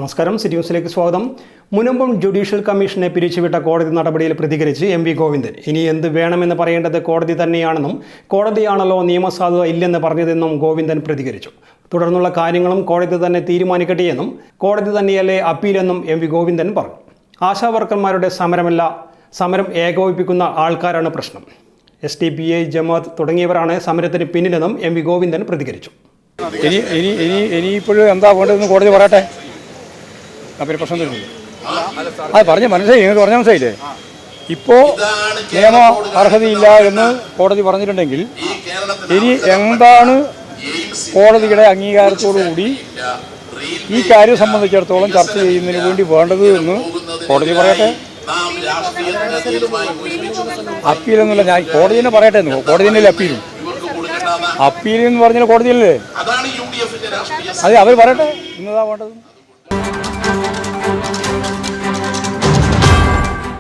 നമസ്കാരം, സിറ്റി ന്യൂസിലേക്ക് സ്വാഗതം. മുനമ്പം ജുഡീഷ്യൽ കമ്മീഷനെ പിരിച്ചുവിട്ട കോടതി നടപടിയിൽ പ്രതികരിച്ച് എം വി ഗോവിന്ദൻ ഇനി എന്ത് വേണമെന്ന് പറയേണ്ടത് കോടതി തന്നെയാണെന്നും കോടതിയാണല്ലോ നിയമസാധുത ഇല്ലെന്ന് പറഞ്ഞതെന്നും ഗോവിന്ദൻ പ്രതികരിച്ചു. തുടർന്നുള്ള കാര്യങ്ങളും കോടതി തന്നെ തീരുമാനിക്കട്ടെയെന്നും കോടതി തന്നെയല്ലേ അപ്പീലെന്നും എം വി ഗോവിന്ദൻ പറഞ്ഞു. ആശാവർക്കർമാരുടെ സമരമല്ല, സമരം ഏകോപിപ്പിക്കുന്ന ആൾക്കാരാണ് പ്രശ്നം. SDPI, ജമാഅത്ത് തുടങ്ങിയവരാണ് സമരത്തിന് പിന്നിലെന്നും എം വി ഗോവിന്ദൻ പ്രതികരിച്ചു. ഇനിയിപ്പോഴും എന്താ വേണ്ടതെന്ന് കോടതി പറയട്ടെ. അപ്പം പ്രശ്നം തരുന്നില്ല. അത് പറഞ്ഞ് മനസ്സിലായി, നിങ്ങൾക്ക് പറഞ്ഞ മനസ്സിലായില്ലേ? ഇപ്പോൾ നിയമ അർഹതയില്ല എന്ന് കോടതി പറഞ്ഞിട്ടുണ്ടെങ്കിൽ ഇനി എന്താണ് കോടതിയുടെ അംഗീകാരത്തോടുകൂടി ഈ കാര്യം സംബന്ധിച്ചിടത്തോളം ചർച്ച ചെയ്യുന്നതിന് വേണ്ടി വേണ്ടത് എന്ന് കോടതി പറയട്ടെ. അപ്പീലെന്നുള്ള ഞാൻ കോടതി തന്നെ പറയട്ടെ എന്ന്. കോടതി തന്നെയല്ലേ അപ്പീൽ എന്ന് പറഞ്ഞാൽ കോടതിയല്ലേ? അതെ, അവർ പറയട്ടെ ഇന്നതാ വേണ്ടത്.